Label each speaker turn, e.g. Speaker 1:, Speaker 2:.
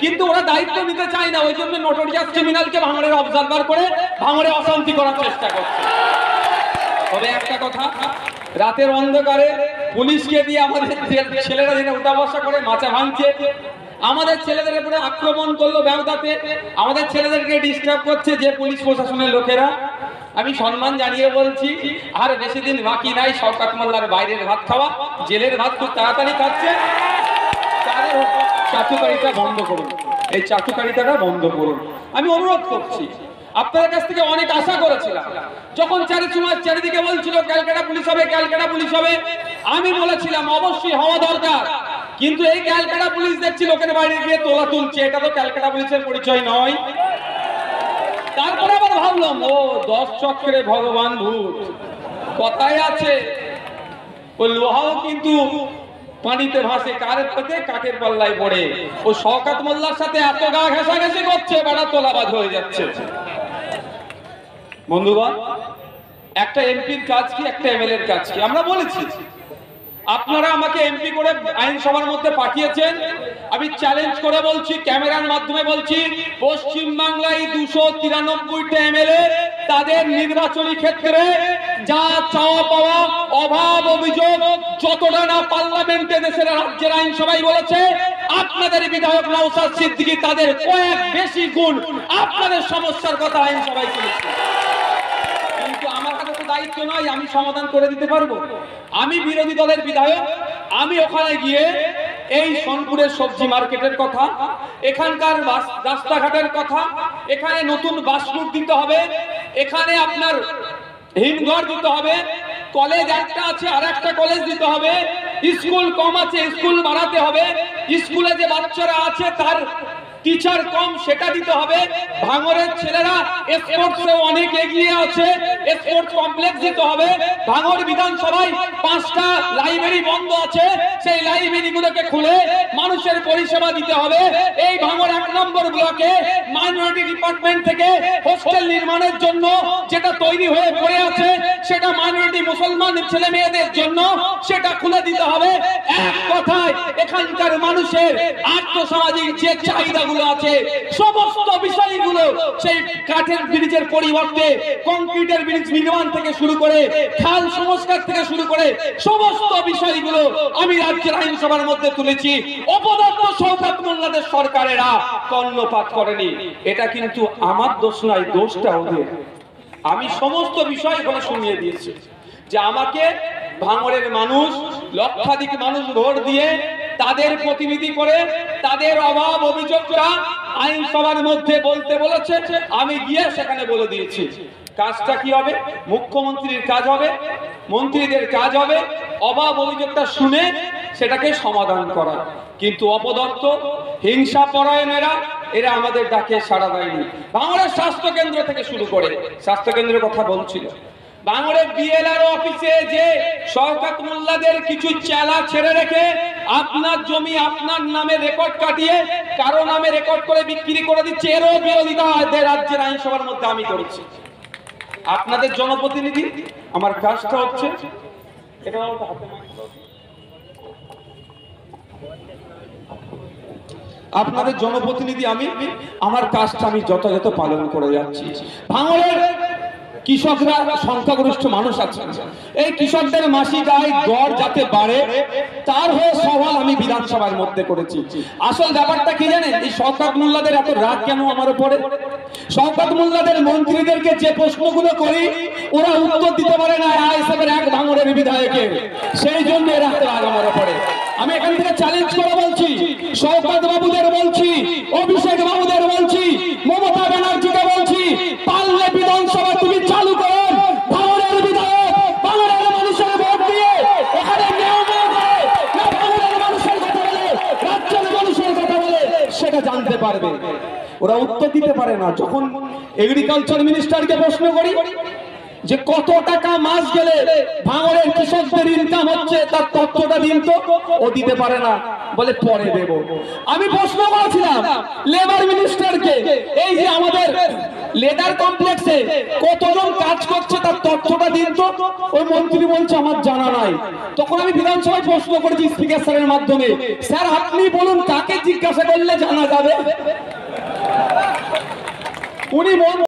Speaker 1: কিন্তু ওরা দায়িত্ব নিতে চায় না, ওই জন্য নোটোরিয়াস ক্রিমিনালকে ভাঙড়ের অবজারভার করে ভাঙড়ে অশান্তি করার চেষ্টা করছে। তবে একটা কথা, রাতের অন্ধকারে পুলিশকে দিয়ে আমাদের ছেলেরা দিনে উঠা বসা করে মাচা ভাঙছে, আমাদের ছেলেদের উপরে আক্রমণ করলো ব্যবধাতে, আমাদের ছেলেদেরকে ডিস্টার্ব করছে যে পুলিশ প্রশাসনের লোকেরা। আমি সম্মান জানিয়ে বলছি, আর বেশি দিন বাকি নাই শওকত মোল্লার বাইরের ভাত খাওয়া, জেলের ভাত খুব তাড়াতাড়ি খাচ্ছে। তাদের চাটুকারিতা বন্ধ করুন, এই চাটুকারিতাটা বন্ধ করুন। আমি অনুরোধ করছি, আপনাদের কাছ থেকে অনেক আশা করেছিলাম। যখন চারিদিকে বলছিল ক্যালকাটা পুলিশ হবে, ক্যালকাটা পুলিশ হবে, আমি বলেছিলাম অবশ্যই হওয়া দরকার। কিন্তু এই ক্যালকাটা পুলিশ দেখছি লোকের বাইরে গিয়ে তোলা তুলছে, এটা তো ক্যালকাটা পুলিশের পরিচয় নয়। তারপরে আবার ভাবলাম, ও 10 চক্রে ভগবান ভূত, কথায় আছে ওই লোহাও কিন্তু পানিতে ভাসে, কারের পথে কাকের পাল্লায় পড়ে। ও শওকত মোল্লার সাথে এত গা ঘেঁষাঘেঁষি করছে, বেড়া তোলাবাজ হয়ে যাচ্ছে। বন্ধুগণ, একটা এমপির কাজ কি, একটা এমএলএর কাজ কি? আমরা বলেছি, আপনারা আমাকে এমপি করে আইনসভার মধ্যে পাঠিয়েছেন। আমি চ্যালেঞ্জ করে বলছি, ক্যামেরার মাধ্যমে বলছি, পশ্চিম বাংলায় 293টা এমএলএ তাদের নির্বাচনী ক্ষেত্রে যা চাওয়া পাওয়া, অভাব অভিযোগ যতটা না পার্লামেন্টে দেশের রাজ্যের আইনসভায় বলেছে, আপনাদের বিধায়ক নওশাদ সিদ্দিকী তাদের কয়েক বেশি গুণ আপনাদের সমস্যার কথা আইনসভায় তুলেছে। কিন্তু আমার কাছে তো দায়িত্ব নয় আমি সমাধান করে দিতে পারবো। আমি বিরোধী দলের বিধায়ক, আমি ওখানে গিয়ে এই সোনপুরের সবজি মার্কেটের কথা, এখানকার রাস্তাঘাটের কথা, এখানে নতুন বাস রুট দিতে হবে, এখানে আপনার হিমঘর দিতে হবে, কলেজ একটা আছে আর একটা কলেজ দিতে হবে, স্কুল কম আছে স্কুল বাড়াতে হবে, স্কুলে যে বাচ্চারা আছে তার টিচার কম সেটা দিতে হবে। ভাঙড়ের ছেলেরা স্পোর্টসে অনেক এগিয়ে আছে, স্পোর্টস কমপ্লেক্স দিতে হবে। ভাঙড় বিধানসভায় 5টা লাইব্রেরি বন্ধ আছে, সেই লাইব্রেরিগুলোকে খুলে মানুষের পরিষেবা দিতে হবে। এই ভাঙড় 1 নম্বর ব্লকে মাইনরিটি ডিপার্টমেন্ট থেকে হোস্টেল নির্মাণের জন্য যেটা তৈরি হয়ে পড়ে আছে, সেটা মাইনরিটি মুসলমান ছেলে মেয়েদের জন্য সেটা খুলে দিতে হবে। এক কথায় এখানকার মানুষের আর্থসামাজিক যে চাহিদাগুলো আছে সমস্ত বিষয়গুলো, সেই কাঠের ব্রিজের পরিবর্তে কংক্রিটের ব্রিজ নির্মাণ থেকে শুরু করে খাল সংস্কার থেকে শুরু করে সমস্ত বিষয়গুলো আমি রাজ্যের আইনসভার মধ্যে তুলেছি। অপদার্থ শওকত মোল্লাদের সরকারেরা কর্ণপাত করেনি। এটা কিন্তু আমার দোষ নয়, দোষটা ওদের। আমি সমস্ত বিষয় এখানে শুনিয়ে দিয়েছি যে আমাকে ভাঙড়ের মানুষ, লক্ষাধিক মানুষ ভোট দিয়ে তাদের প্রতিনিধি করে তাদের অভাব অভিযোগটা আইনসভার মধ্যে বলতে বলেছে, আমি গিয়ে সেখানে বলে দিয়েছি। কাজটা কি হবে? মুখ্যমন্ত্রীর কাজ হবে, মন্ত্রীদের কাজ হবে অভাব অভিযোগটা শুনে সেটাকে সমাধান করা। কিন্তু অপদার্থ হিংসা পরায়ণেরা এরা আমাদের ডাকে সাড়া দেয়নি। ভাঙড়ের স্বাস্থ্য কেন্দ্র থেকে শুরু করে, স্বাস্থ্য কেন্দ্রের কথা বলছিল, ভাঙড়ের বিএলআরও অফিসে যে শওকত মোল্লাদের কিছু চেলা ছেড়ে রেখে আপনার জমি আপনার নামে রেকর্ড কাটিয়ে কারো নামে রেকর্ড করে বিক্রি করে দিচ্ছে, এরও বিরোধিতা রাজ্যের আইনসভার মধ্যে আমি করেছি। আপনাদের জনপ্রতিনিধি, আমার কাজটা হচ্ছে এটা আপনাদের জনপ্রতিনিধি আমি, আমার কাজটা আমি যথাযথ পালন করে যাচ্ছি। ভাঙড়ের কৃষকরা সংখ্যাগরিষ্ঠ মানুষ আছেন, এই কৃষকদের মাসিক আয় গড় যাতে বাড়ে তার হয়ে সওয়াল আমি বিধানসভার মধ্যে করেছি। আসল ব্যাপারটা কি জানেন? এই শওকত মোল্লাদের এত রাগ কেন আমার উপরে? শওকত মোল্লাদের মন্ত্রীদেরকে যে প্রশ্নগুলো করি ওরা উত্তর দিতে পারে না আইএসএফের এক ভাঙড়ের বিধায়কের, সেই জন্য এরা এত রাগ আমার উপরে। আমি এখান থেকে চ্যালেঞ্জ করে বলছি, শওকত বাবুদের বলছি, অভিষেক বাবুদের বলছি, মমতা ব্যানার্জিকে বলছি, পারলে বিধানসভা তুমি চালু করুন। ভাঙড়ের বিধায়ক ভাঙড়ের মানুষের ভোট দিয়ে এখানে ভাঙড়ের মানুষের কথা বলে, রাজ্যের মানুষের কথা বলে সেটা জানতে পারবে। ওরা উত্তর দিতে পারে না। যখন এগ্রিকালচার মিনিস্টারকে প্রশ্ন করি যে কত টাকা মাস গেলে ভাঙড়ের কৃষকদের ইনকাম হচ্ছে তার তথ্যটা দিন তো, ও দিতে পারে না, বলে পরে দেব। আমি প্রশ্ন করেছিলাম লেবার মিনিস্টারকে, এই যে আমাদের
Speaker 2: লেদার কমপ্লেক্সে কতজন কাজ করছে তার তথ্যটা দিন তো। ওই মন্ত্রী বলছে আমার জানা নাই। তখন আমি বিধানসভায় প্রশ্ন করেছি স্পিকার স্যারের মাধ্যমে, স্যার আপনি বলুন কাকে জিজ্ঞাসা করলে জানা যাবে। উনি